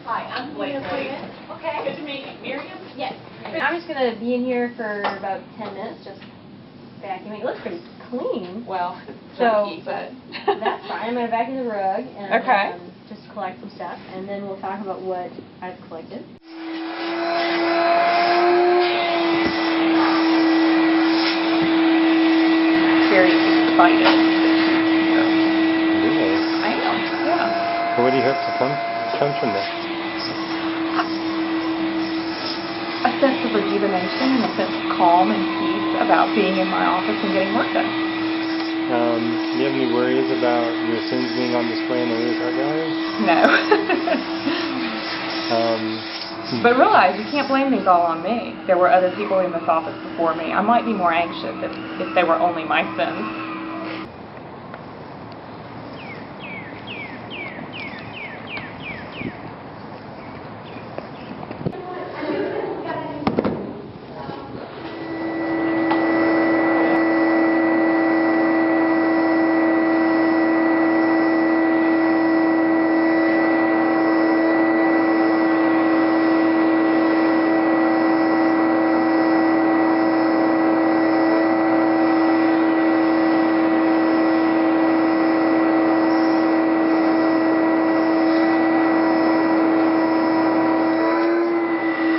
Hi, I'm Blake. Okay. Good to meet you. Miriam? Yes. I'm just going to be in here for about 10 minutes, just vacuuming. It looks pretty clean. Well, so but that's fine. I'm going to vacuum the rug and okay. Just collect some stuff, and then we'll talk about what I've collected. Very excited. Really? I am, yeah. So what do you hope to comes from this? A sense of rejuvenation and a sense of calm and peace about being in my office and getting work done. Do you have any worries about your sins being on display in the Lewis Art Gallery? No. But realize you can't blame these all on me. There were other people in this office before me. I might be more anxious if they were only my sins.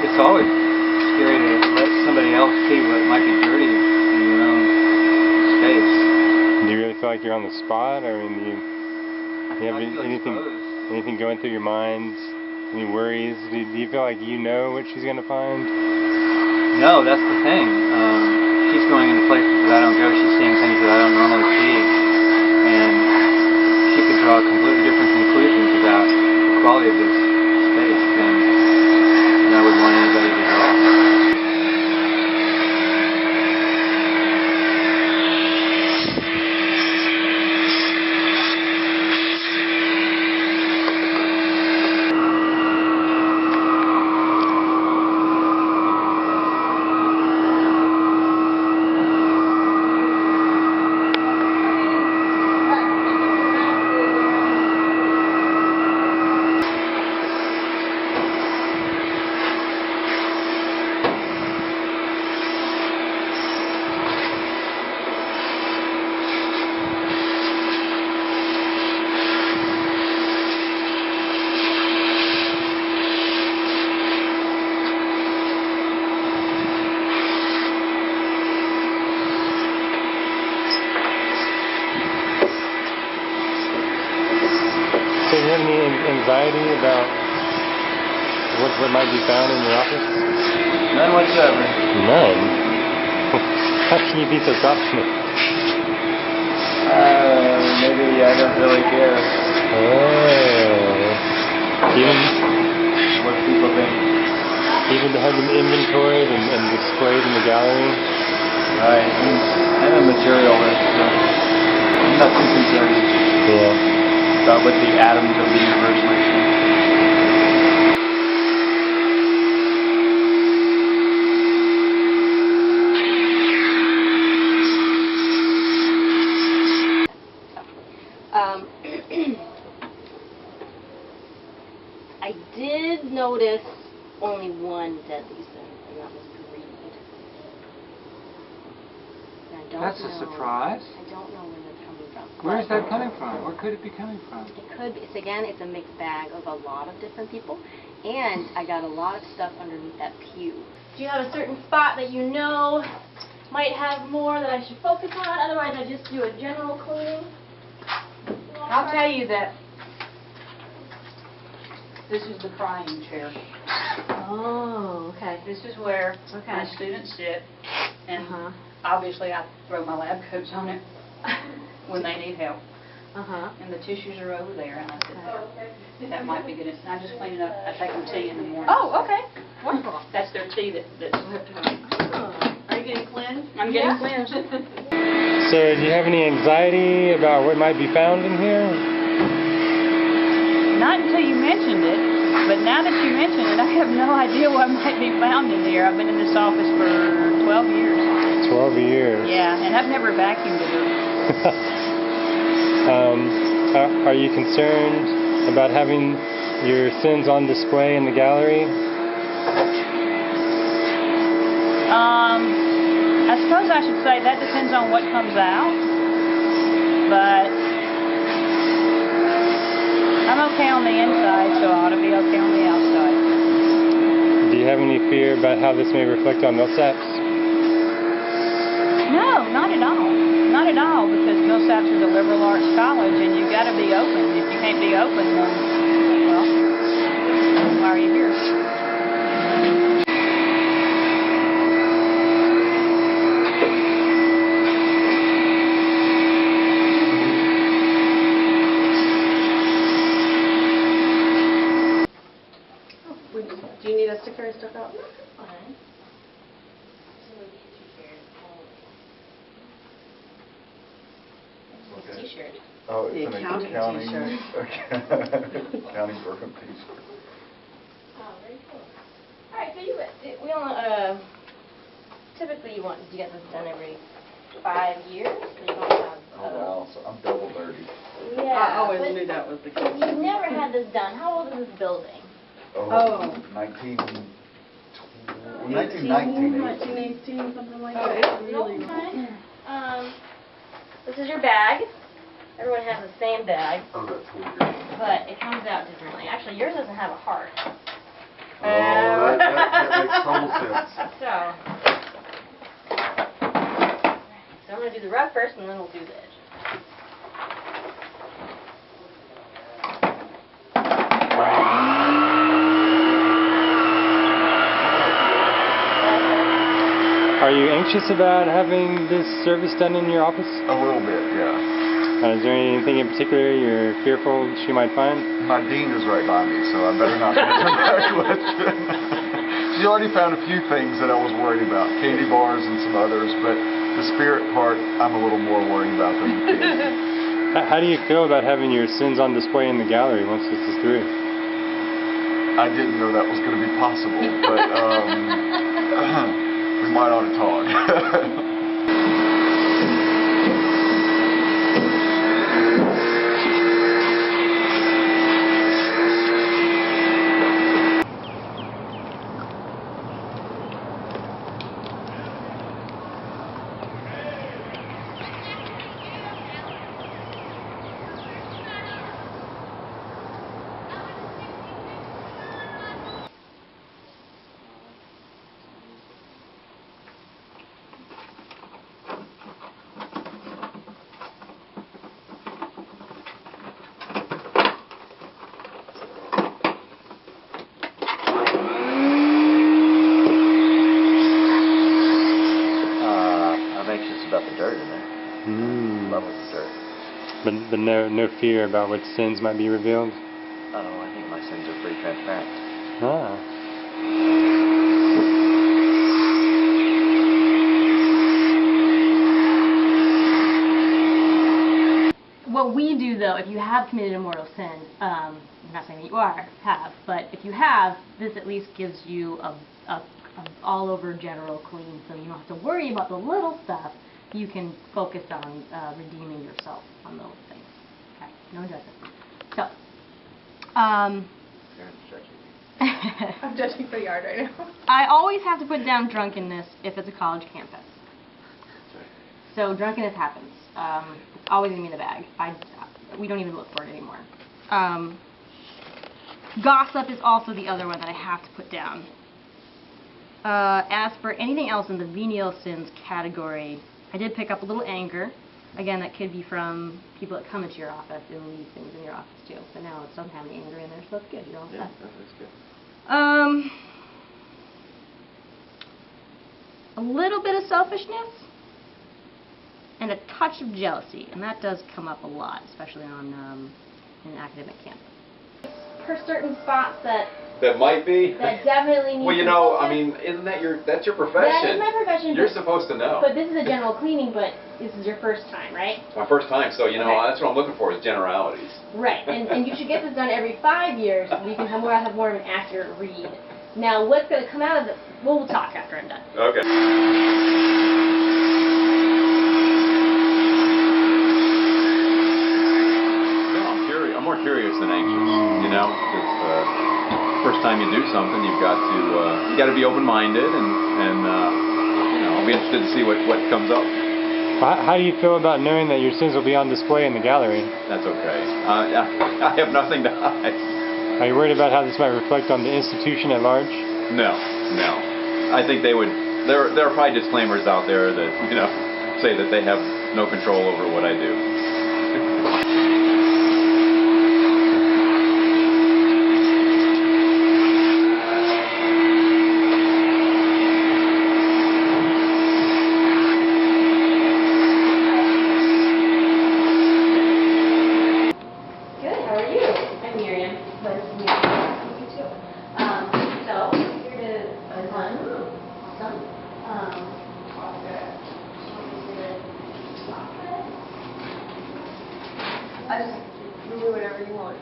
It's always scary to let somebody else see what might be dirty in your own space. Do you really feel like you're on the spot? I mean, do you have anything going through your mind? Any worries? Do you feel like you know what she's going to find? No, that's the thing. She's going into places that I don't go. She's seeing things that I don't normally see. And she could draw completely different conclusions about the quality of this space than I would want anybody to draw. So do you have any anxiety about what might be found in your office? None whatsoever. None? How can you be so confident? Maybe I don't really care Even what people think. even to have them inventoried and displayed in the gallery? Right. I'm a materialist, so I'm not too concerned about what the atoms of the universe might think. I did notice only one deadly sin, and that was greed. And I don't That's know, a surprise. I don't know where that's coming from. Where is that coming from? Where could it be coming from? It could be. It's a mixed bag of a lot of different people, and I got a lot of stuff underneath that pew. Do you have a certain spot that you know might have more that I should focus on? Otherwise, I just do a general cleaning. I'll tell you that this is the crying chair. Oh, okay. This is where my students sit, and obviously I throw my lab coats on it when they need help. And the tissues are over there, and I sit there. That might be good. I just clean it up. I take them tea in the morning. Oh, okay. Wonderful. That's their tea that's left behind. Are you getting cleansed? I'm getting cleansed. So do you have any anxiety about what might be found in here? Not until you mentioned it, but now that you mention it, I have no idea what might be found in here. I've been in this office for 12 years. 12 years. Yeah, and I've never vacuumed it. Are you concerned about having your sins on display in the gallery? I suppose I should say that depends on what comes out, but I'm okay on the inside, so I ought to be okay on the outside. Do you have any fear about how this may reflect on Millsaps? No, not at all. Not at all, because Millsaps is a liberal arts college, and you've got to be open. If you can't be open, then, well, why are you here? Do you need us to carry stuff out? T-shirt. Oh, The it's an accounting accounting t-shirt. accounting program t-shirt. Oh, very cool. All right, so we all typically you get this done every 5 years. So you don't have. Oh wow, so I'm double dirty. Yeah. I always but knew that was the case. You've never had this done. How old is this building? Oh. 1919. 1918, something like that. It's really Okay. This is your bag. Everyone has the same bag, Oh, that's weird. but it comes out differently. Actually, yours doesn't have a heart. Oh, that makes total sense. So I'm going to do the rug first, and then we'll do the edge. Are you anxious about having this service done in your office? A little bit, yeah. Is there anything in particular you're fearful she might find? My dean is right by me, so I better not answer that question. She already found a few things that I was worried about, candy bars and some others, but the spirit part, I'm a little more worried about than the candy. How do you feel about having your sins on display in the gallery once this is through? I didn't know that was going to be possible, but we might ought to talk. About the dirt in there. Love the dirt. But no fear about what sins might be revealed? Oh, I think my sins are pretty transparent. Ah. What we do, though, if you have committed a mortal sin, I'm not saying that you have, but if you have, this at least gives you a all-over general clean, so you don't have to worry about the little stuff. You can focus on redeeming yourself on those things. Okay, no judgment. So, I'm judging pretty hard right now. I always have to put down drunkenness if it's a college campus. So drunkenness happens. It's always going to be in the bag. We don't even look for it anymore. Gossip is also the other one that I have to put down. As for anything else in the venial sins category, I did pick up a little anger. Again, that could be from people that come into your office and leave things in your office too. So now it doesn't have any anger in there, so that's good. You don't have that. That's good. A little bit of selfishness and a touch of jealousy, and that does come up a lot, especially on an academic campus. For certain spots that might be. that definitely need. Well, you some know, focus. I mean, that's your profession. That is my profession. You're but- supposed to know. But this is a general cleaning, but this is your first time, right? My first time, so you know Okay. that's what I'm looking for is generalities. Right, and you should get this done every 5 years so you can have more of an accurate read. Now, what's going to come out of it? Well, we'll talk after I'm done. Okay. No, I'm more curious than anxious. You know, first time you do something, you got to be open-minded, and you know, I'll be interested to see what comes up. How do you feel about knowing that your sins will be on display in the gallery? That's okay. I have nothing to hide. Are you worried about how this might reflect on the institution at large? No. I think they would. There are probably disclaimers out there that, you know, say that they have no control over what I do. I just do whatever you want.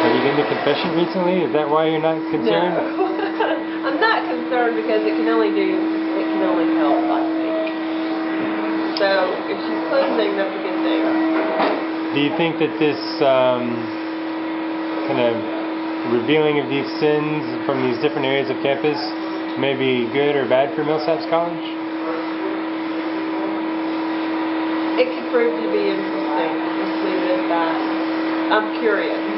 Have you been to confession recently? Is that why you're not concerned? No. I'm not concerned because it can only help, I think. So if she's cleansing, that's a good thing. Do you think that this kind of revealing of these sins from these different areas of campus may be good or bad for Millsaps College? It could prove to be interesting. Let's leave it at that. I'm curious.